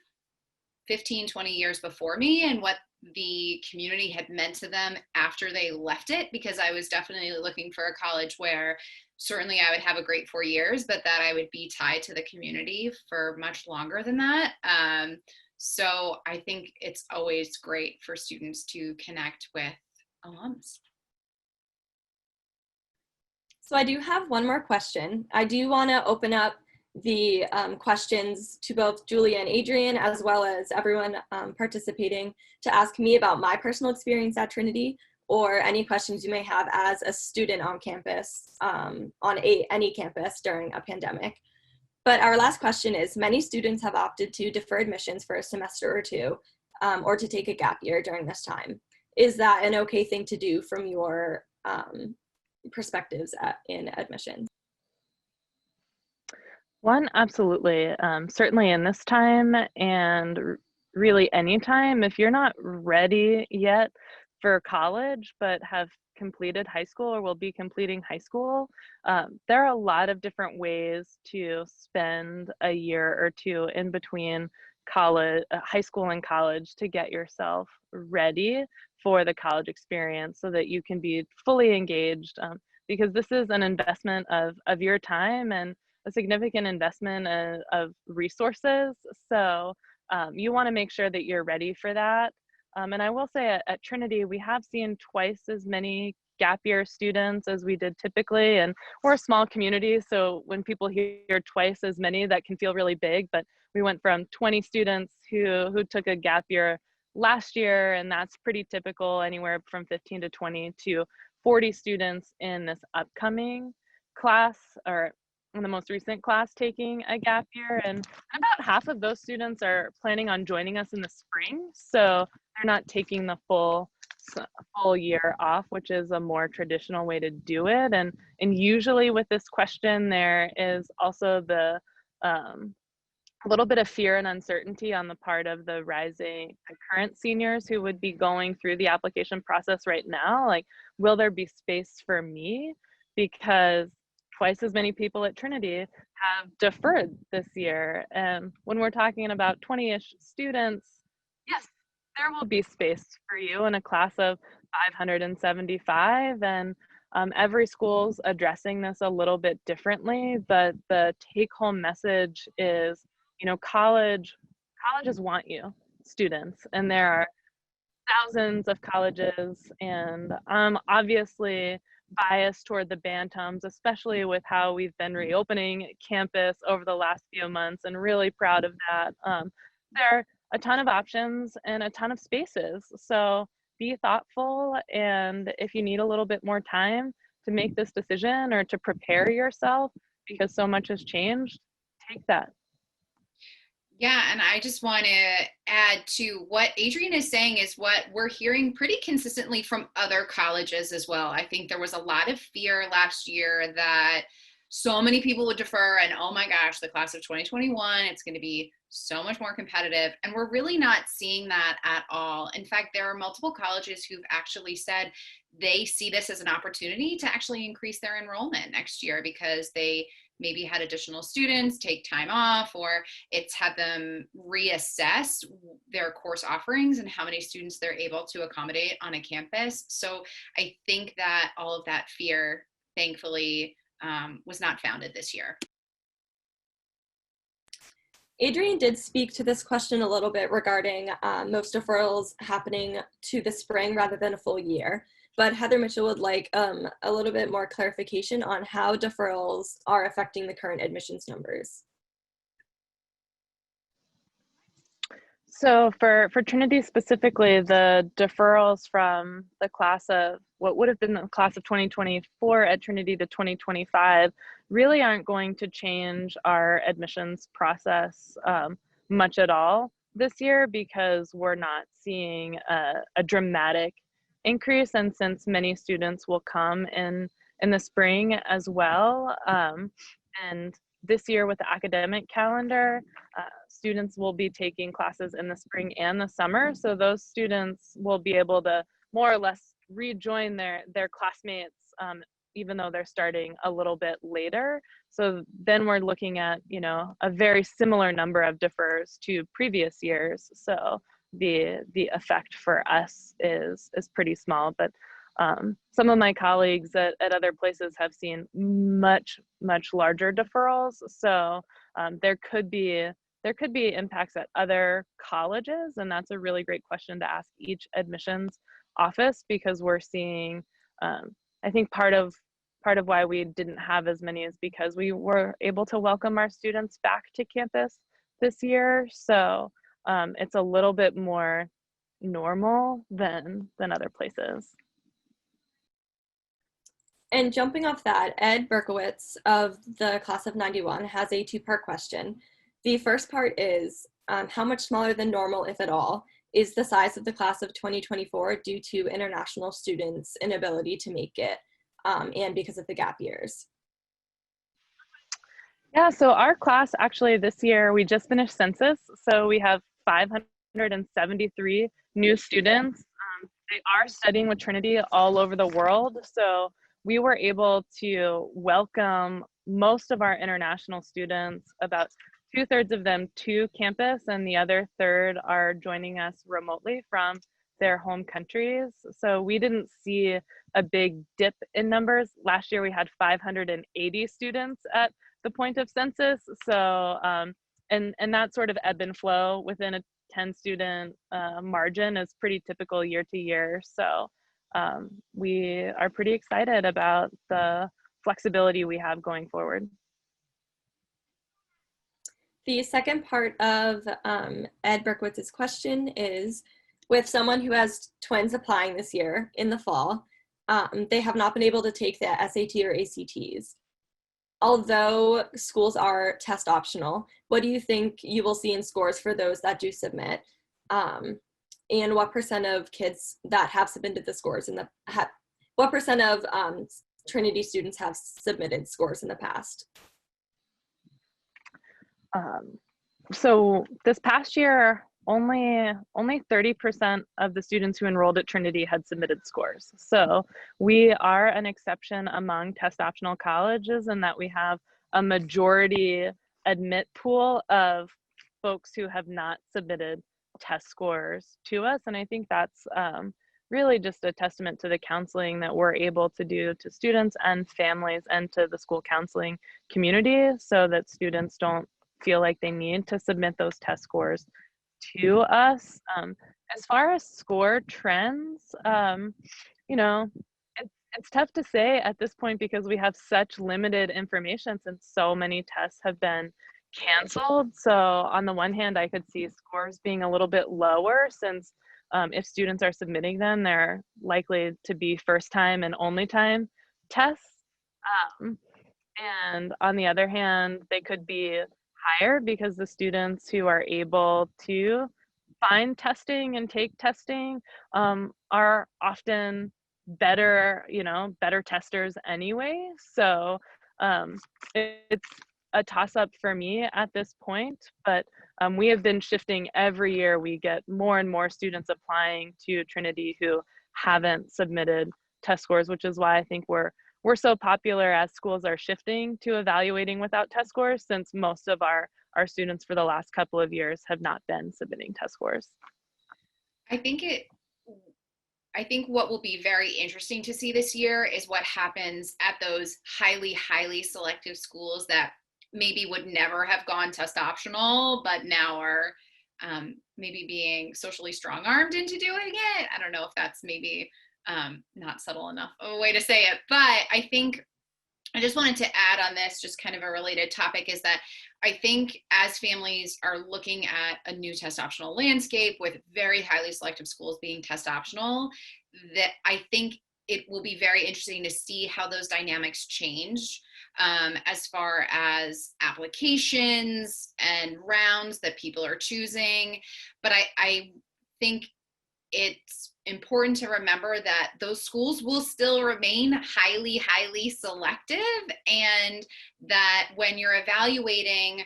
Speaker 4: 15, 20 years before me, and what the community had meant to them after they left it, because I was definitely looking for a college where certainly I would have a great 4 years, but that I would be tied to the community for much longer than that. So I think it's always great for students to connect with alums.
Speaker 2: So I do have one more question. I do want to open up the questions to both Julia and Adrienne, as well as everyone participating, to ask me about my personal experience at Trinity, or any questions you may have as a student on campus, on any campus during a pandemic. But our last question is, many students have opted to defer admissions for a semester or two, or to take a gap year during this time. Is that an okay thing to do from your perspectives in admissions?
Speaker 3: One, absolutely. Certainly in this time, and really any time, if you're not ready yet for college, but have completed high school or will be completing high school, there are a lot of different ways to spend a year or two in between college, high school and college, to get yourself ready for the college experience so that you can be fully engaged, because this is an investment of your time and a significant investment of resources. So you want to make sure that you're ready for that. And I will say at Trinity, we have seen twice as many gap year students as we did typically, and we're a small community, so when people hear twice as many, that can feel really big. But we went from 20 students who took a gap year last year, and that's pretty typical, anywhere from 15 to 20, to 40 students in this upcoming class, or in the most recent class, taking a gap year. And about half of those students are planning on joining us in the spring, so they're not taking the full year off, which is a more traditional way to do it. And usually with this question, there is also the a little bit of fear and uncertainty on the part of the current seniors who would be going through the application process right now. Like, will there be space for me? Because twice as many people at Trinity have deferred this year. And when we're talking about 20-ish students, yes, there will be space for you in a class of 575. And every school's addressing this a little bit differently, but the take-home message is, colleges want you, students, and there are thousands of colleges, and I'm obviously biased toward the Bantams, especially with how we've been reopening campus over the last few months, and really proud of that. There are a ton of options and a ton of spaces, so be thoughtful, and if you need a little bit more time to make this decision or to prepare yourself because so much has changed, take that.
Speaker 4: Yeah, and I just want to add to what Adrienne is saying is what we're hearing pretty consistently from other colleges as well. I think there was a lot of fear last year that so many people would defer, and oh my gosh, the class of 2021, it's going to be so much more competitive. And we're really not seeing that at all. In fact, there are multiple colleges who've actually said they see this as an opportunity to actually increase their enrollment next year because they maybe had additional students take time off, or it's had them reassess their course offerings and how many students they're able to accommodate on a campus. So I think that all of that fear, thankfully, was not founded this year.
Speaker 2: Adrienne did speak to this question a little bit regarding most deferrals happening to the spring rather than a full year. But Heather Mitchell would like a little bit more clarification on how deferrals are affecting the current admissions numbers.
Speaker 3: So for Trinity specifically, the deferrals from the class of what would have been the class of 2024 at Trinity to 2025 really aren't going to change our admissions process much at all this year, because we're not seeing a dramatic increase, and since many students will come in the spring as well, and this year with the academic calendar, students will be taking classes in the spring and the summer, so those students will be able to more or less rejoin their classmates, even though they're starting a little bit later. So then we're looking at, a very similar number of defers to previous years. So the effect for us is pretty small, but some of my colleagues at other places have seen much larger deferrals. So there could be impacts at other colleges, and that's a really great question to ask each admissions office, because we're seeing, I think part of why we didn't have as many is because we were able to welcome our students back to campus this year. So it's a little bit more normal than other places.
Speaker 2: And jumping off that, Ed Berkowitz of the class of 91 has a two-part question. The first part is, how much smaller than normal, if at all, is the size of the class of 2024 due to international students' inability to make it, and because of the gap years?
Speaker 3: Yeah, so our class actually this year, we just finished census, so we have 573 new students. They are studying with Trinity all over the world, so we were able to welcome most of our international students, about 2/3 of them, to campus, and the other third are joining us remotely from their home countries. So we didn't see a big dip in numbers. Last year we had 580 students at the point of census. So and that sort of ebb and flow within a 10 student margin is pretty typical year to year. So we are pretty excited about the flexibility we have going forward.
Speaker 2: The second part of Ed Berkowitz's question is, with someone who has twins applying this year in the fall, they have not been able to take the SAT or ACTs. Although schools are test optional, what do you think you will see in scores for those that do submit? And what % of kids that have submitted the scores what % of Trinity students have submitted scores in the past?
Speaker 3: So this past year, only 30% of the students who enrolled at Trinity had submitted scores. So we are an exception among test optional colleges in that we have a majority admit pool of folks who have not submitted test scores to us. And I think that's really just a testament to the counseling that we're able to do to students and families and to the school counseling community, so that students don't feel like they need to submit those test scores to us. As far as score trends, you know, it's tough to say at this point because we have such limited information since so many tests have been canceled. So on the one hand, I could see scores being a little bit lower since if students are submitting them, they're likely to be first time and only time tests. And on the other hand, they could be higher because the students who are able to find testing and take testing are often better, better testers anyway. So it's a toss up for me at this point, but we have been shifting every year. We get more and more students applying to Trinity who haven't submitted test scores, which is why I think we're so popular as schools are shifting to evaluating without test scores, since most of our students for the last couple of years have not been submitting test scores.
Speaker 4: I think what will be very interesting to see this year is what happens at those highly, highly selective schools that maybe would never have gone test optional, but now are maybe being socially strong-armed into doing it. I don't know if that's maybe not subtle enough of a way to say it, but I think I just wanted to add on this, just kind of a related topic, is that I think as families are looking at a new test optional landscape with very highly selective schools being test optional, that I think it will be very interesting to see how those dynamics change as far as applications and rounds that people are choosing. But I think it's important to remember that those schools will still remain highly, highly selective, and that when you're evaluating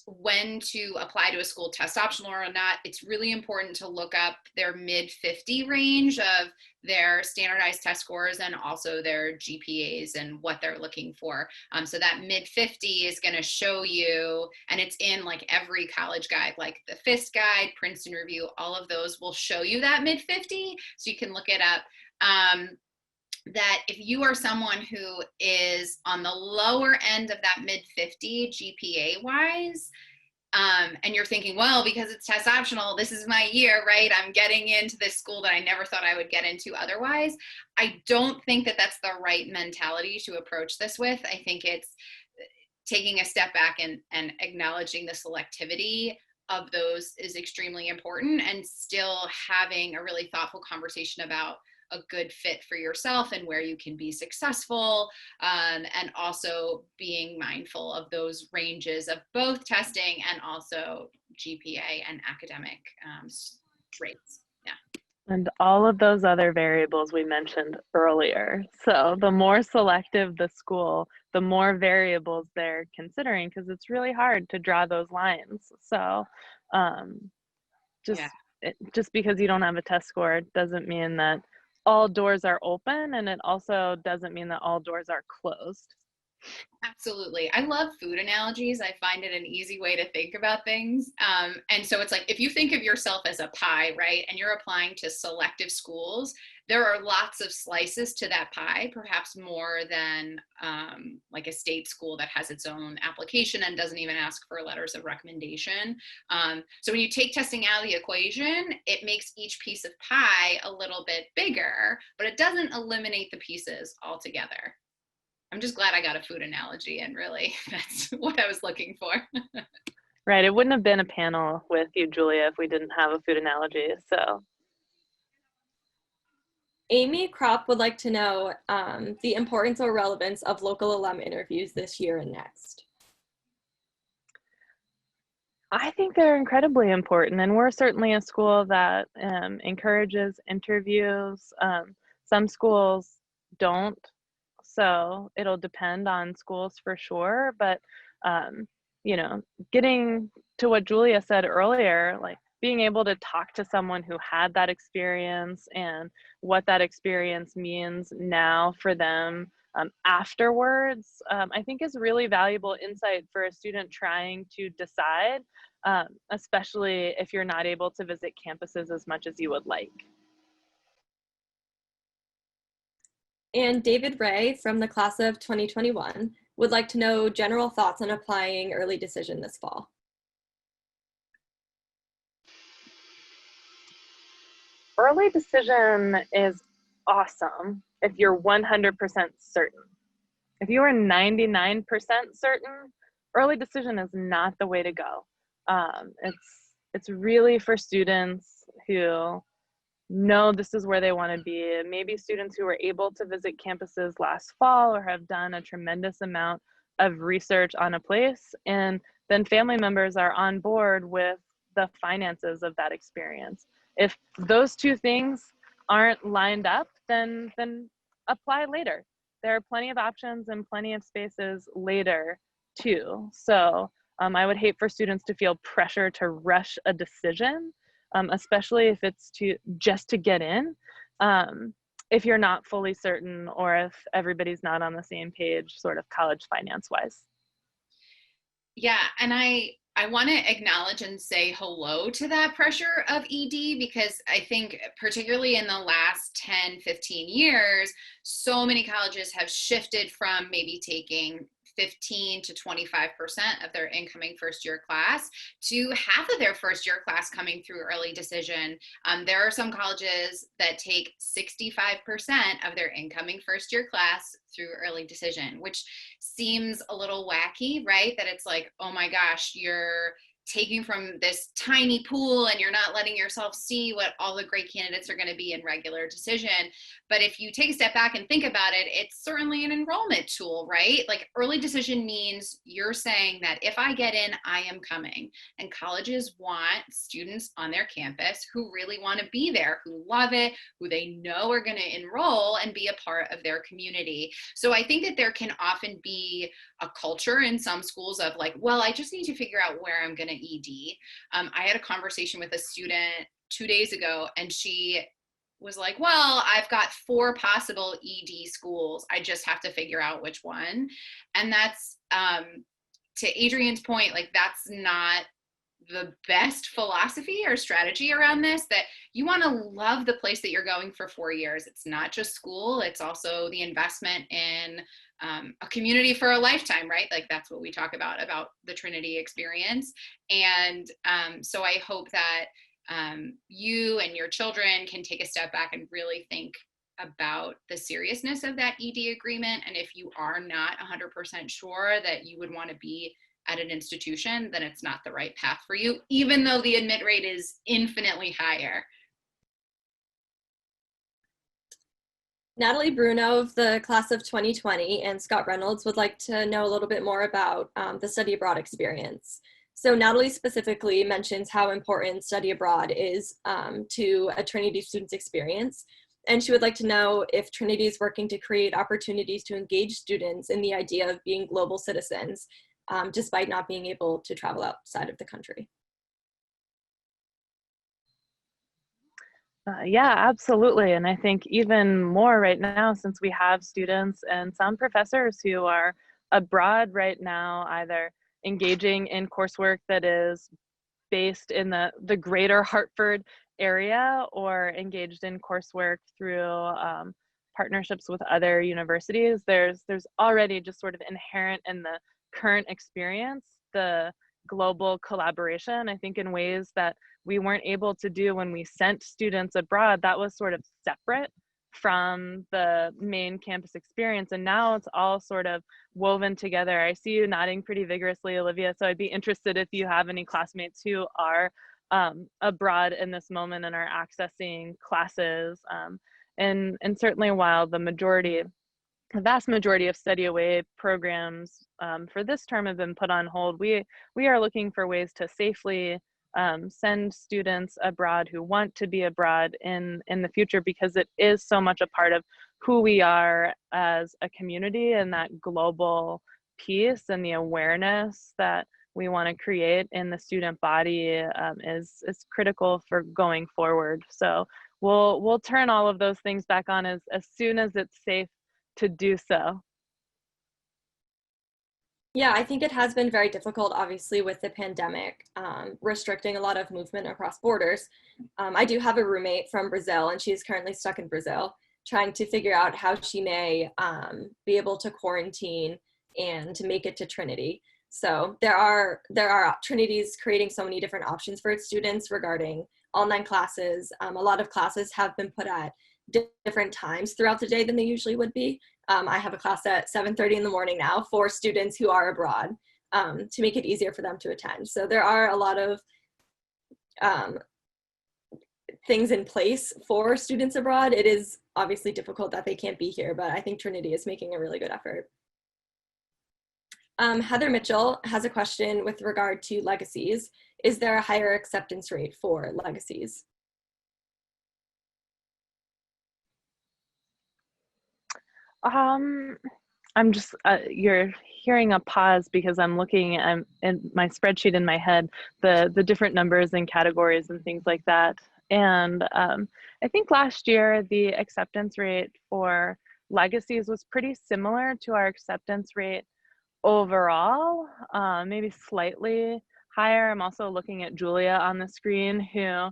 Speaker 4: when to apply to a school test optional or not, it's really important to look up their mid 50 range of their standardized test scores and also their GPAs and what they're looking for. So that mid 50 is going to show you, and it's in like every college guide, like the FISC guide, Princeton Review, all of those will show you that mid 50. So you can look it up. That if you are someone who is on the lower end of that mid 50 GPA wise, and you're thinking, well, because it's test optional, this is my year, right? I'm getting into this school that I never thought I would get into otherwise. I don't think that that's the right mentality to approach this with. I think it's taking a step back and acknowledging the selectivity of those is extremely important, and still having a really thoughtful conversation about a good fit for yourself and where you can be successful, and also being mindful of those ranges of both testing and also GPA and academic rates. Yeah.
Speaker 3: And all of those other variables we mentioned earlier. So the more selective the school, the more variables they're considering, because it's really hard to draw those lines. So just because you don't have a test score doesn't mean that all doors are open, and it also doesn't mean that all doors are closed.
Speaker 4: Absolutely. I love food analogies. I find it an easy way to think about things. And so it's like, if you think of yourself as a pie, right, and you're applying to selective schools, there are lots of slices to that pie, perhaps more than like a state school that has its own application and doesn't even ask for letters of recommendation. So when you take testing out of the equation, it makes each piece of pie a little bit bigger, but it doesn't eliminate the pieces altogether. I'm just glad I got a food analogy, and really that's what I was looking for.
Speaker 3: Right. It wouldn't have been a panel with you, Julia, if we didn't have a food analogy. So
Speaker 2: Amy Kropp would like to know the importance or relevance of local alum interviews this year and next.
Speaker 3: I think they're incredibly important, and we're certainly a school that encourages interviews. Some schools don't, so it'll depend on schools for sure, but you know, getting to what Julia said earlier, like being able to talk to someone who had that experience and what that experience means now for them afterwards, I think is really valuable insight for a student trying to decide, especially if you're not able to visit campuses as much as you would like.
Speaker 2: And David Ray from the class of 2021 would like to know general thoughts on applying early decision this fall.
Speaker 3: Early decision is awesome if you're 100% certain. If you are 99% certain, early decision is not the way to go. It's really for students who know this is where they want to be. Maybe students who were able to visit campuses last fall or have done a tremendous amount of research on a place, and then family members are on board with the finances of that experience. If those two things aren't lined up, then apply later. There are plenty of options and plenty of spaces later too. So I would hate for students to feel pressure to rush a decision, especially if it's just to get in, if you're not fully certain or if everybody's not on the same page sort of college finance wise.
Speaker 4: Yeah, and I want to acknowledge and say hello to that pressure of ED, because I think particularly in the last 10, 15 years, so many colleges have shifted from maybe taking 15 to 25% of their incoming first year class to half of their first year class coming through early decision. There are some colleges that take 65% of their incoming first year class through early decision, which seems a little wacky, right? That it's like, oh my gosh, you're taking from this tiny pool and you're not letting yourself see what all the great candidates are going to be in regular decision. But if you take a step back and think about it, it's certainly an enrollment tool, right? Like early decision means you're saying that if I get in, I am coming. And colleges want students on their campus who really want to be there, who love it, who they know are going to enroll and be a part of their community. So I think that there can often be a culture in some schools of like, well, I just need to figure out where I'm going to ED. I had a conversation with a student 2 days ago, and she was like, well, I've got 4 possible ED schools. I just have to figure out which one. And that's, to Adrienne's point, like that's not the best philosophy or strategy around this, that you want to love the place that you're going for 4 years. It's not just school, it's also the investment in a community for a lifetime, right? Like that's what we talk about the Trinity experience. And so I hope that you and your children can take a step back and really think about the seriousness of that ED agreement. And if you are not 100% sure that you would want to be at an institution, then it's not the right path for you, even though the admit rate is infinitely higher.
Speaker 2: Natalie Bruno of the class of 2020 and Scott Reynolds would like to know a little bit more about the study abroad experience. So Natalie specifically mentions how important study abroad is to a Trinity student's experience. And she would like to know if Trinity is working to create opportunities to engage students in the idea of being global citizens, despite not being able to travel outside of the country.
Speaker 3: Yeah, absolutely. And I think even more right now, since we have students and some professors who are abroad right now, either engaging in coursework that is based in the greater Hartford area or engaged in coursework through partnerships with other universities. There's already just sort of inherent in the current experience, the global collaboration, I think in ways that we weren't able to do when we sent students abroad. That was sort of separate from the main campus experience. And now it's all sort of woven together. I see you nodding pretty vigorously, Olivia. So I'd be interested if you have any classmates who are abroad in this moment and are accessing classes. And certainly while the vast majority of study away programs for this term have been put on hold, we are looking for ways to safely send students abroad who want to be abroad in the future, because it is so much a part of who we are as a community, and that global piece and the awareness that we want to create in the student body is critical for going forward. So we'll turn all of those things back on as soon as it's safe to do so.
Speaker 2: Yeah, I think it has been very difficult, obviously, with the pandemic, restricting a lot of movement across borders. I do have a roommate from Brazil, and she's currently stuck in Brazil, trying to figure out how she may be able to quarantine and to make it to Trinity. So there are Trinity's creating so many different options for its students regarding online classes. A lot of classes have been put at different times throughout the day than they usually would be. I have a class at 7:30 in the morning now for students who are abroad, to make it easier for them to attend. So there are a lot of things in place for students abroad. It is obviously difficult that they can't be here, but I think Trinity is making a really good effort. Heather Mitchell has a question with regard to legacies. Is there a higher acceptance rate for legacies?
Speaker 3: I'm just, you're hearing a pause because I'm looking in my spreadsheet in my head, the different numbers and categories and things like that. And I think last year, the acceptance rate for legacies was pretty similar to our acceptance rate overall, maybe slightly higher. I'm also looking at Julia on the screen, who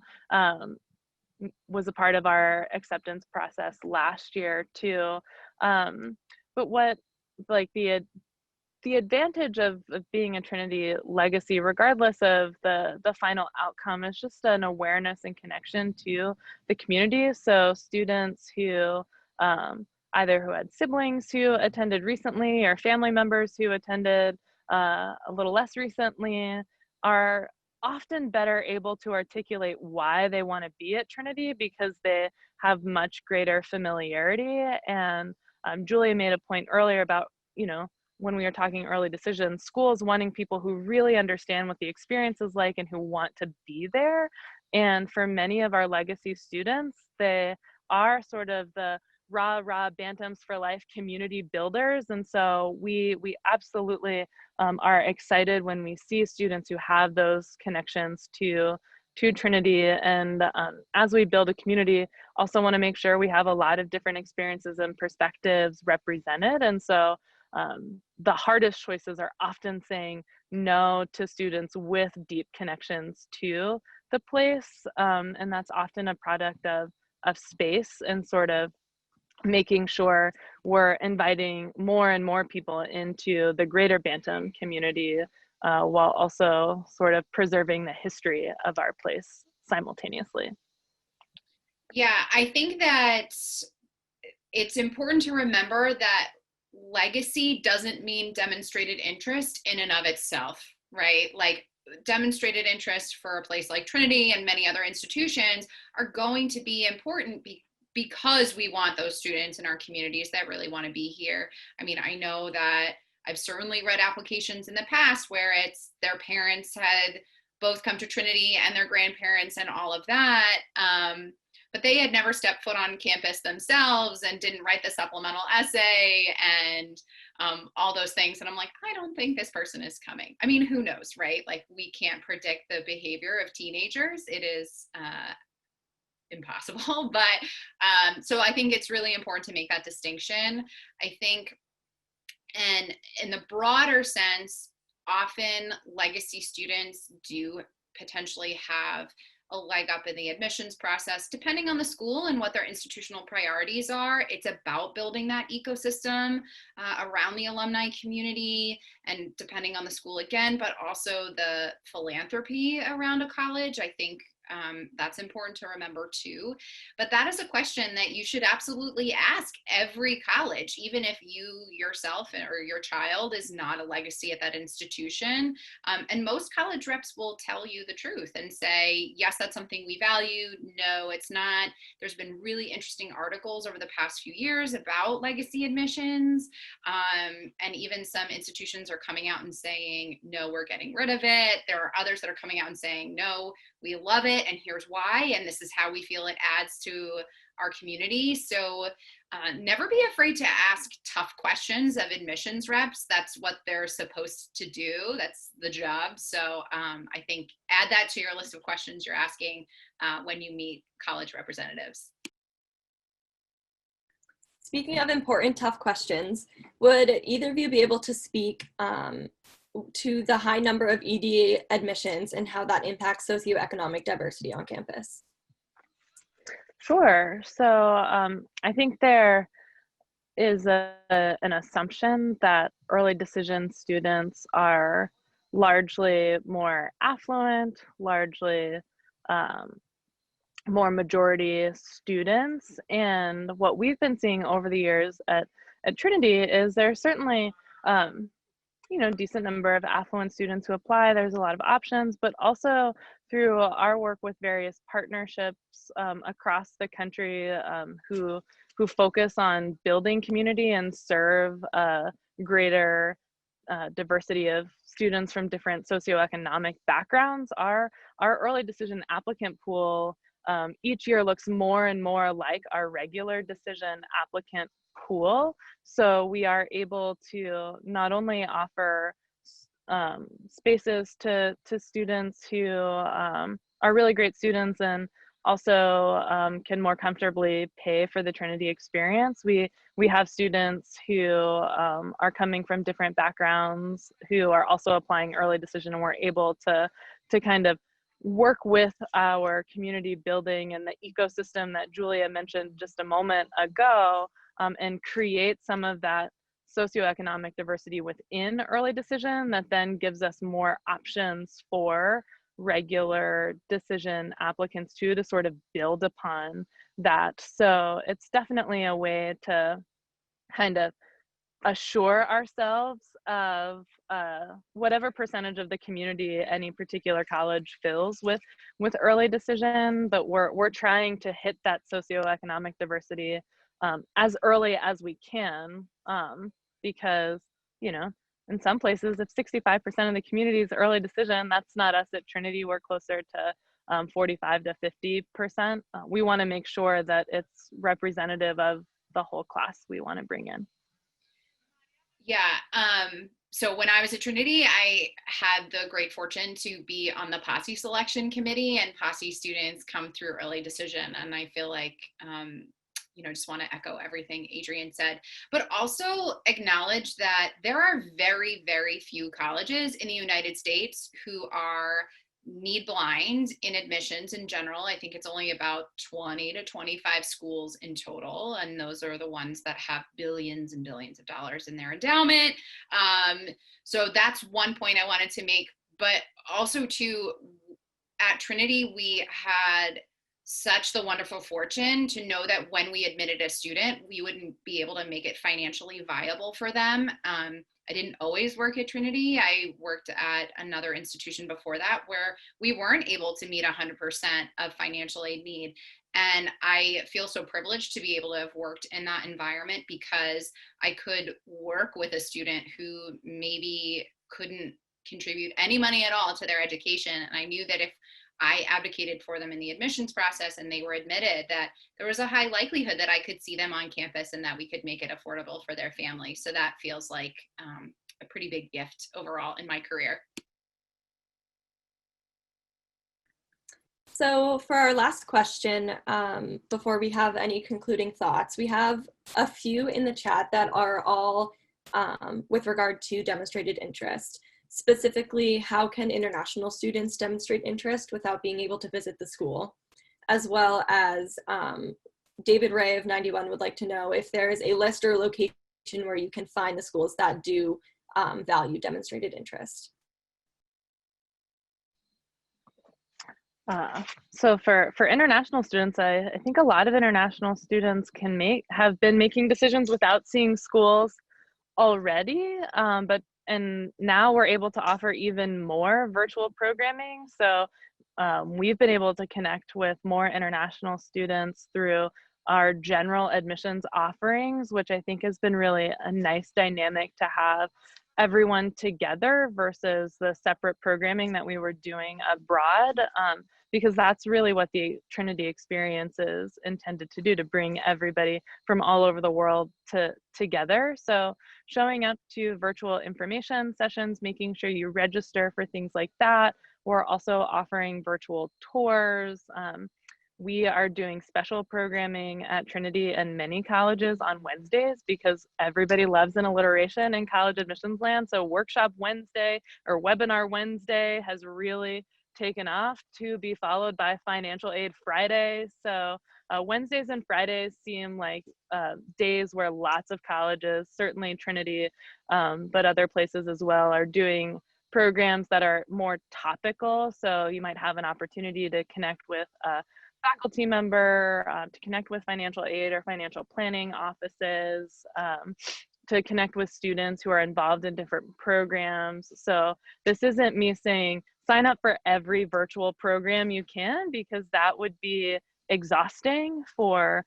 Speaker 3: was a part of our acceptance process last year too. But what, like, the advantage of being a Trinity legacy, regardless of the final outcome, is just an awareness and connection to the community. So students who either who had siblings who attended recently or family members who attended a little less recently are often better able to articulate why they want to be at Trinity because they have much greater familiarity. And Julia made a point earlier about, when we were talking early decisions, schools wanting people who really understand what the experience is like and who want to be there. And for many of our legacy students, they are sort of the rah Bantams for life community builders. And so we absolutely are excited when we see students who have those connections to Trinity. And as we build a community, also want to make sure we have a lot of different experiences and perspectives represented. And so the hardest choices are often saying no to students with deep connections to the place. And that's often a product of space and sort of making sure we're inviting more and more people into the greater Bantam community, while also sort of preserving the history of our place simultaneously.
Speaker 4: Yeah, I think that it's important to remember that legacy doesn't mean demonstrated interest in and of itself, right? Like, demonstrated interest for a place like Trinity and many other institutions are going to be important because we want those students in our communities that really want to be here. I mean, I know that I've certainly read applications in the past where it's their parents had both come to Trinity and their grandparents and all of that. But they had never stepped foot on campus themselves and didn't write the supplemental essay and all those things. And I'm like, I don't think this person is coming. I mean, who knows, right? Like, we can't predict the behavior of teenagers. It is impossible. But so I think it's really important to make that distinction. I think, and in the broader sense, often legacy students do potentially have a leg up in the admissions process, depending on the school and what their institutional priorities are. It's about building that ecosystem around the alumni community, and depending on the school again, but also the philanthropy around a college. I think that's important to remember too. But that is a question that you should absolutely ask every college, even if you yourself or your child is not a legacy at that institution. And most college reps will tell you the truth and say, yes, that's something we value. No, it's not. There's been really interesting articles over the past few years about legacy admissions. And even some institutions are coming out and saying, no, we're getting rid of it. There are others that are coming out and saying, no, we love it. it, and here's why, and this is how we feel it adds to our community. So never be afraid to ask tough questions of admissions reps. That's what they're supposed to do. That's the job. So I think add that to your list of questions you're asking when you meet college representatives.
Speaker 2: Speaking of important, tough questions, would either of you be able to speak to the high number of ED admissions and how that impacts socioeconomic diversity on campus?
Speaker 3: Sure. So I think there is an assumption that early decision students are largely more affluent, largely more majority students. And what we've been seeing over the years at Trinity is there's certainly decent number of affluent students who apply. There's a lot of options, but also through our work with various partnerships across the country who focus on building community and serve a greater diversity of students from different socioeconomic backgrounds, our early decision applicant pool each year looks more and more like our regular decision applicant pool. So we are able to not only offer spaces to students who are really great students and also can more comfortably pay for the Trinity experience. We have students who are coming from different backgrounds who are also applying early decision, and we're able to kind of work with our community building and the ecosystem that Julia mentioned just a moment ago, and create some of that socioeconomic diversity within early decision that then gives us more options for regular decision applicants too, to sort of build upon that. So it's definitely a way to kind of assure ourselves of whatever percentage of the community any particular college fills with early decision, but we're trying to hit that socioeconomic diversity as early as we can, because in some places, if 65% of the community is early decision, that's not us at Trinity. We're closer to 45 to 50%. We want to make sure that it's representative of the whole class we want to bring in.
Speaker 4: Yeah. So when I was at Trinity, I had the great fortune to be on the posse selection committee, and posse students come through early decision. And I feel like, just want to echo everything Adrienne said, but also acknowledge that there are very, very few colleges in the United States who are need blind in admissions in general. I think it's only about 20 to 25 schools in total, and those are the ones that have billions and billions of dollars in their endowment. So that's one point I wanted to make, but also too, at Trinity, we had such the wonderful fortune to know that when we admitted a student, we wouldn't be able to make it financially viable for them. I didn't always work at Trinity. I worked at another institution before that where we weren't able to meet 100% of financial aid need. And I feel so privileged to be able to have worked in that environment, because I could work with a student who maybe couldn't contribute any money at all to their education. And I knew that if I advocated for them in the admissions process and they were admitted, that there was a high likelihood that I could see them on campus and that we could make it affordable for their family. So that feels like a pretty big gift overall in my career.
Speaker 2: So for our last question, before we have any concluding thoughts, we have a few in the chat that are all with regard to demonstrated interest. Specifically, how can international students demonstrate interest without being able to visit the school? As well as David Ray of 91 would like to know if there is a list or location where you can find the schools that do value demonstrated interest.
Speaker 3: So for international students, I think a lot of international students have been making decisions without seeing schools already, and now we're able to offer even more virtual programming. So we've been able to connect with more international students through our general admissions offerings, which I think has been really a nice dynamic to have everyone together versus the separate programming that we were doing abroad, because that's really what the Trinity experience is intended to do, to bring everybody from all over the world together. So showing up to virtual information sessions, making sure you register for things like that. We're also offering virtual tours. We are doing special programming at Trinity and many colleges on Wednesdays because everybody loves an alliteration in college admissions land. So Workshop Wednesday or Webinar Wednesday has really taken off, to be followed by Financial Aid Friday. So Wednesdays and Fridays seem like days where lots of colleges, certainly Trinity, but other places as well, are doing programs that are more topical. So you might have an opportunity to connect with faculty member, to connect with financial aid or financial planning offices, to connect with students who are involved in different programs. So this isn't me saying sign up for every virtual program you can, because that would be exhausting for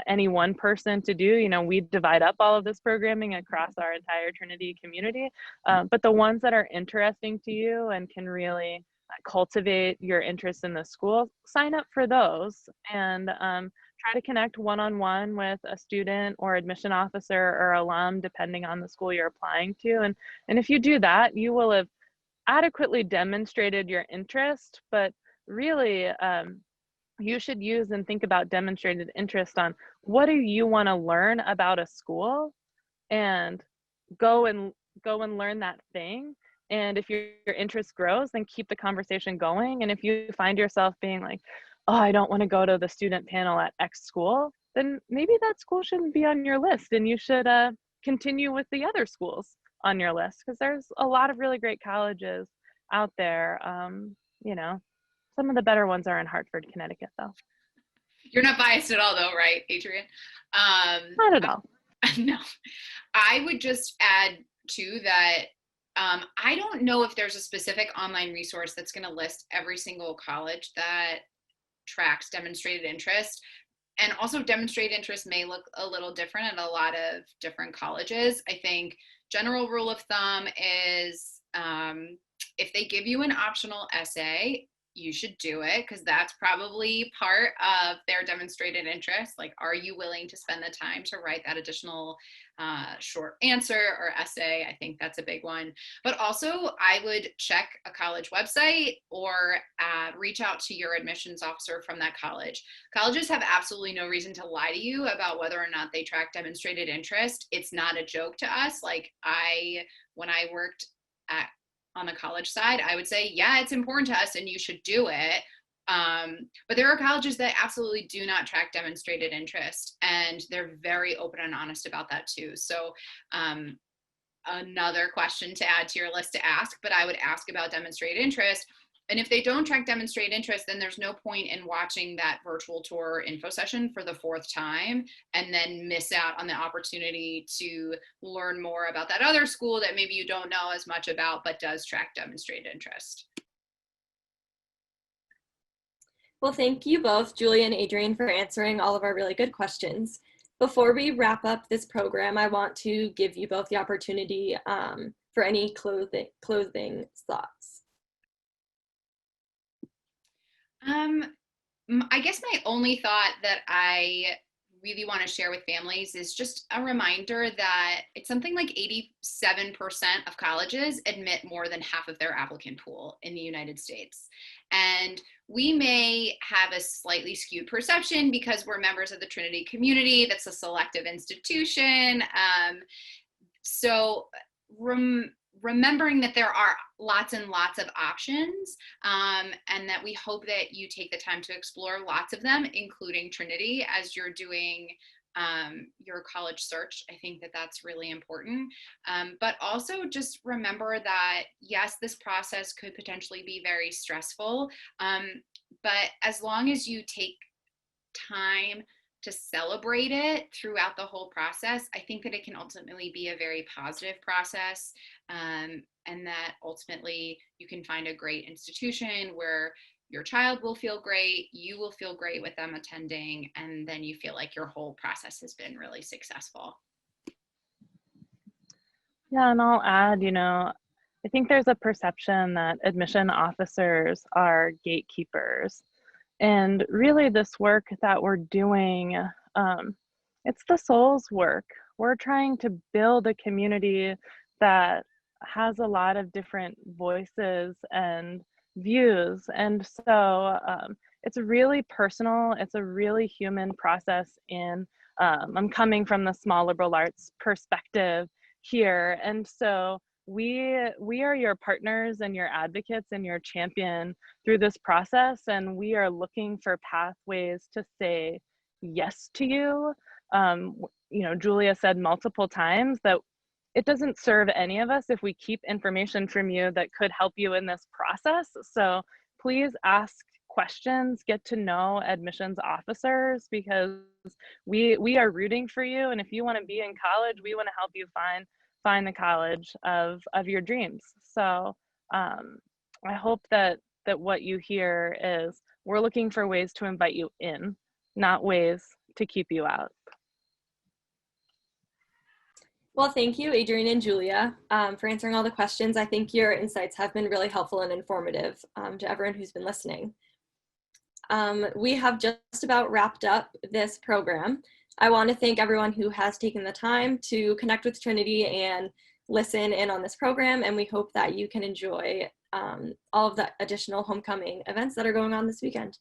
Speaker 3: any one person to do. You know, we divide up all of this programming across our entire Trinity community, but the ones that are interesting to you and can really cultivate your interest in the school, sign up for those, and try to connect one-on-one with a student or admission officer or alum, depending on the school you're applying to. And if you do that, you will have adequately demonstrated your interest, but really you should use and think about demonstrated interest on what do you want to learn about a school, and go and learn that thing. And if your interest grows, then keep the conversation going. And if you find yourself being like, oh, I don't want to go to the student panel at X school, then maybe that school shouldn't be on your list, and you should continue with the other schools on your list, because there's a lot of really great colleges out there. You know, some of the better ones are in Hartford, Connecticut, though.
Speaker 4: You're not biased at all, though, right, Adrienne?
Speaker 3: Not at all.
Speaker 4: No. I would just add, too, that I don't know if there's a specific online resource that's going to list every single college that tracks demonstrated interest. And also, demonstrated interest may look a little different at a lot of different colleges. I think general rule of thumb is if they give you an optional essay, you should do it, because that's probably part of their demonstrated interest. Like, are you willing to spend the time to write that additional short answer or essay? I think that's a big one. But also, I would check a college website or reach out to your admissions officer from that college. Colleges have absolutely no reason to lie to you about whether or not they track demonstrated interest. It's not a joke to us. Like, when I worked on the college side, I would say, yeah, it's important to us and you should do it. But there are colleges that absolutely do not track demonstrated interest, and they're very open and honest about that too. So another question to add to your list to ask, but I would ask about demonstrated interest. And if they don't track demonstrated interest, then there's no point in watching that virtual tour info session for the 4th time and then miss out on the opportunity to learn more about that other school that maybe you don't know as much about, but does track demonstrated interest.
Speaker 2: Well, thank you both, Julia and Adrienne, for answering all of our really good questions. Before we wrap up this program, I want to give you both the opportunity for any closing thoughts.
Speaker 4: I guess my only thought that I really want to share with families is just a reminder that it's something like 87% of colleges admit more than half of their applicant pool in the United States. And we may have a slightly skewed perception because we're members of the Trinity community. That's a selective institution. So remembering that there are lots and lots of options, and that we hope that you take the time to explore lots of them, including Trinity, as you're doing your college search. I think that that's really important. But also just remember that, yes, this process could potentially be very stressful, but as long as you take time to celebrate it throughout the whole process, I think that it can ultimately be a very positive process, and that ultimately you can find a great institution where your child will feel great, you will feel great with them attending, and then you feel like your whole process has been really successful.
Speaker 3: Yeah, and I'll add, I think there's a perception that admission officers are gatekeepers. And really, this work that we're doing, it's the soul's work. We're trying to build a community that has a lot of different voices and views. And so it's really personal, it's a really human process. I'm coming from the small liberal arts perspective here. And so we are your partners and your advocates and your champion through this process, and we are looking for pathways to say yes to you. Julia said multiple times that it doesn't serve any of us if we keep information from you that could help you in this process. So please ask questions, get to know admissions officers, because we are rooting for you. And if you want to be in college, we want to help you find the college of your dreams. So I hope that what you hear is we're looking for ways to invite you in, not ways to keep you out.
Speaker 2: Well, thank you, Adrienne and Julia, for answering all the questions. I think your insights have been really helpful and informative to everyone who's been listening. We have just about wrapped up this program. I want to thank everyone who has taken the time to connect with Trinity and listen in on this program, and we hope that you can enjoy all of the additional homecoming events that are going on this weekend.